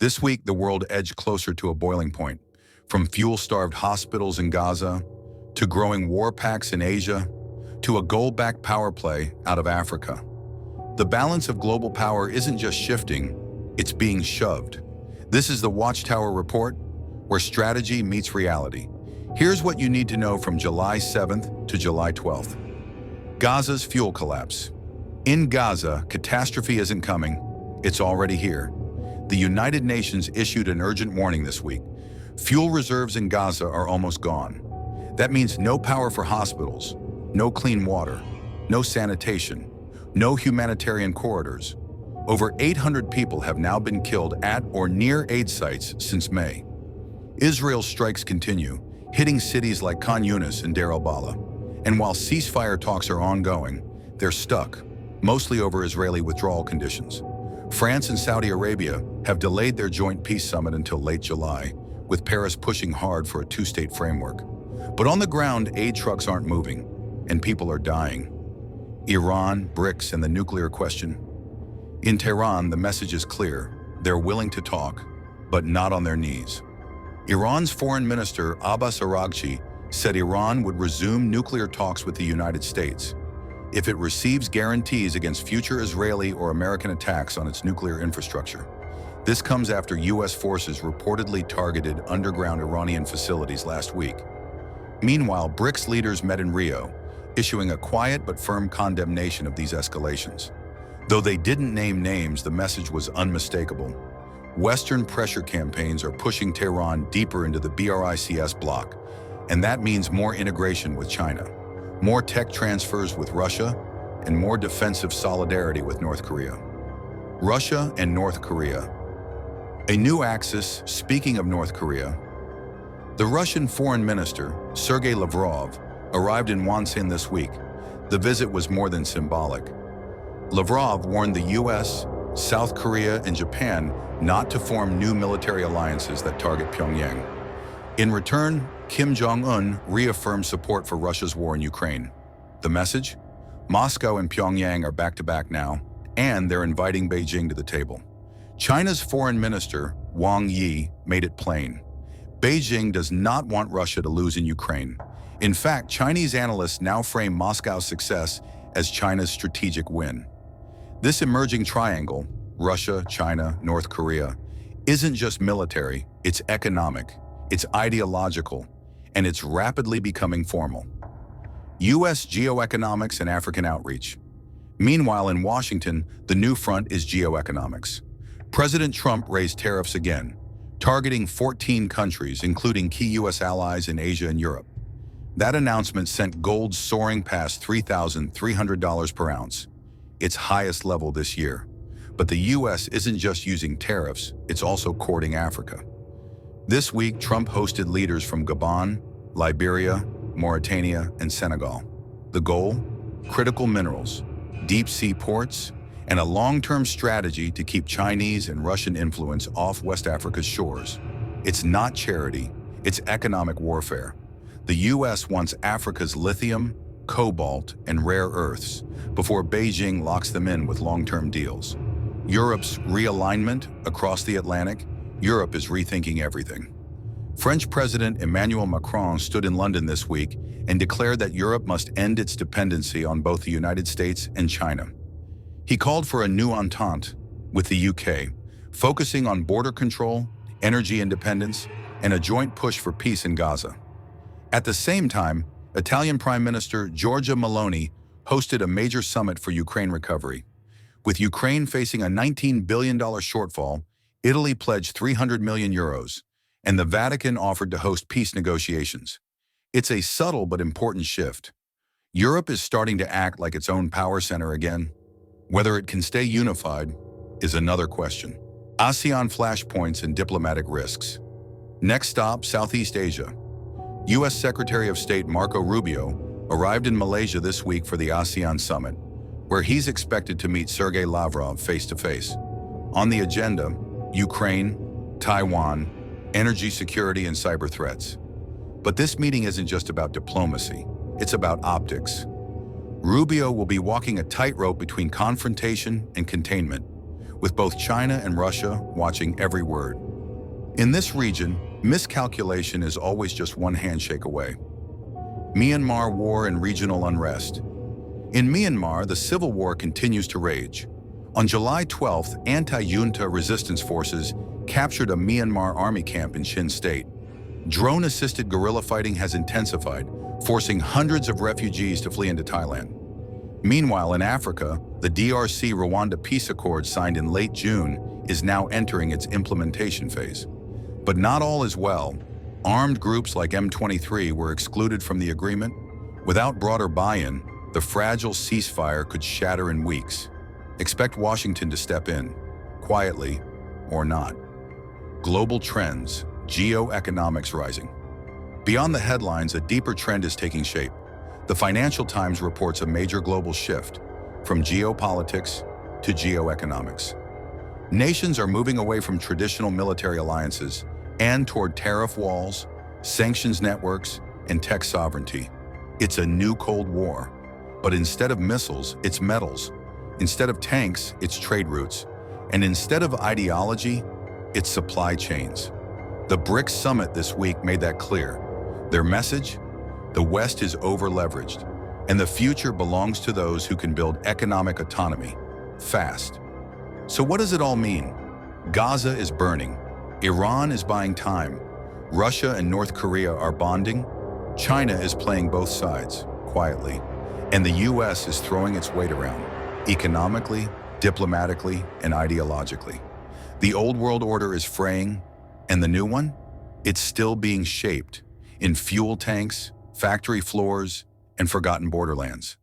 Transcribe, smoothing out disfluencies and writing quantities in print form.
This week, the world edged closer to a boiling point, from fuel-starved hospitals in Gaza, to growing war pacts in Asia, to a gold-backed power play out of Africa. The balance of global power isn't just shifting, it's being shoved. This is the Watchtower Report, where strategy meets reality. Here's what you need to know from July 7th to July 12th. Gaza's fuel collapse. In Gaza, catastrophe isn't coming, it's already here. The United Nations issued an urgent warning this week. Fuel reserves in Gaza are almost gone. That means no power for hospitals, no clean water, no sanitation, no humanitarian corridors. Over 800 people have now been killed at or near aid sites since May. Israel's strikes continue, hitting cities like Khan Yunis and Deir al-Balah. And while ceasefire talks are ongoing, they're stuck, mostly over Israeli withdrawal conditions. France and Saudi Arabia have delayed their joint peace summit until late July, with Paris pushing hard for a two-state framework. But on the ground, aid trucks aren't moving, and people are dying. Iran, BRICS, and the nuclear question. In Tehran, the message is clear. They're willing to talk, but not on their knees. Iran's Foreign Minister Abbas Araghchi said Iran would resume nuclear talks with the United States if it receives guarantees against future Israeli or American attacks on its nuclear infrastructure. This comes after U.S. forces reportedly targeted underground Iranian facilities last week. Meanwhile, BRICS leaders met in Rio, issuing a quiet but firm condemnation of these escalations. Though they didn't name names, the message was unmistakable. Western pressure campaigns are pushing Tehran deeper into the BRICS bloc, and that means more integration with China, more tech transfers with Russia, and more defensive solidarity with North Korea. Russia and North Korea. A new axis. Speaking of North Korea, the Russian Foreign Minister, Sergei Lavrov, arrived in Wonsan this week. The visit was more than symbolic. Lavrov warned the US, South Korea, and Japan not to form new military alliances that target Pyongyang. In return, Kim Jong-un reaffirmed support for Russia's war in Ukraine. The message? Moscow and Pyongyang are back-to-back now, and they're inviting Beijing to the table. China's foreign minister, Wang Yi, made it plain. Beijing does not want Russia to lose in Ukraine. In fact, Chinese analysts now frame Moscow's success as China's strategic win. This emerging triangle, Russia, China, North Korea, isn't just military, it's economic, it's ideological, and it's rapidly becoming formal. U.S. geoeconomics and African outreach. Meanwhile, in Washington, the new front is geoeconomics. President Trump raised tariffs again, targeting 14 countries, including key U.S. allies in Asia and Europe. That announcement sent gold soaring past $3,300 per ounce, its highest level this year. But the U.S. isn't just using tariffs, it's also courting Africa. This week, Trump hosted leaders from Gabon, Liberia, Mauritania, and Senegal. The goal? Critical minerals, deep-sea ports, and a long-term strategy to keep Chinese and Russian influence off West Africa's shores. It's not charity, it's economic warfare. The U.S. wants Africa's lithium, cobalt, and rare earths before Beijing locks them in with long-term deals. Europe's realignment across the Atlantic. Europe is rethinking everything. French President Emmanuel Macron stood in London this week and declared that Europe must end its dependency on both the United States and China. He called for a new entente with the UK, focusing on border control, energy independence, and a joint push for peace in Gaza. At the same time, Italian Prime Minister Giorgia Meloni hosted a major summit for Ukraine recovery. With Ukraine facing a $19 billion shortfall, Italy pledged 300 million euros, and the Vatican offered to host peace negotiations. It's a subtle but important shift. Europe is starting to act like its own power center again. Whether it can stay unified is another question. ASEAN flashpoints and diplomatic risks. Next stop, Southeast Asia. U.S. Secretary of State Marco Rubio arrived in Malaysia this week for the ASEAN summit, where he's expected to meet Sergei Lavrov face-to-face. On the agenda, Ukraine, Taiwan, energy security, and cyber threats. But this meeting isn't just about diplomacy, it's about optics. Rubio will be walking a tightrope between confrontation and containment, with both China and Russia watching every word. In this region, miscalculation is always just one handshake away. Myanmar war and regional unrest. In Myanmar, the civil war continues to rage. On July 12th, anti-junta resistance forces captured a Myanmar army camp in Shin State. Drone-assisted guerrilla fighting has intensified, forcing hundreds of refugees to flee into Thailand. Meanwhile, in Africa, the DRC-Rwanda peace accord signed in late June is now entering its implementation phase. But not all is well. Armed groups like M23 were excluded from the agreement. Without broader buy-in, the fragile ceasefire could shatter in weeks. Expect Washington to step in, quietly or not. Global trends, geoeconomics rising. Beyond the headlines, a deeper trend is taking shape. The Financial Times reports a major global shift from geopolitics to geoeconomics. Nations are moving away from traditional military alliances and toward tariff walls, sanctions networks, and tech sovereignty. It's a new Cold War. But instead of missiles, it's metals. Instead of tanks, it's trade routes. And instead of ideology, it's supply chains. The BRICS summit this week made that clear. Their message? The West is over-leveraged, and the future belongs to those who can build economic autonomy, fast. So what does it all mean? Gaza is burning. Iran is buying time. Russia and North Korea are bonding. China is playing both sides, quietly. And the US is throwing its weight around, economically, diplomatically, and ideologically. The old world order is fraying, and the new one? It's still being shaped in fuel tanks, factory floors, and forgotten borderlands.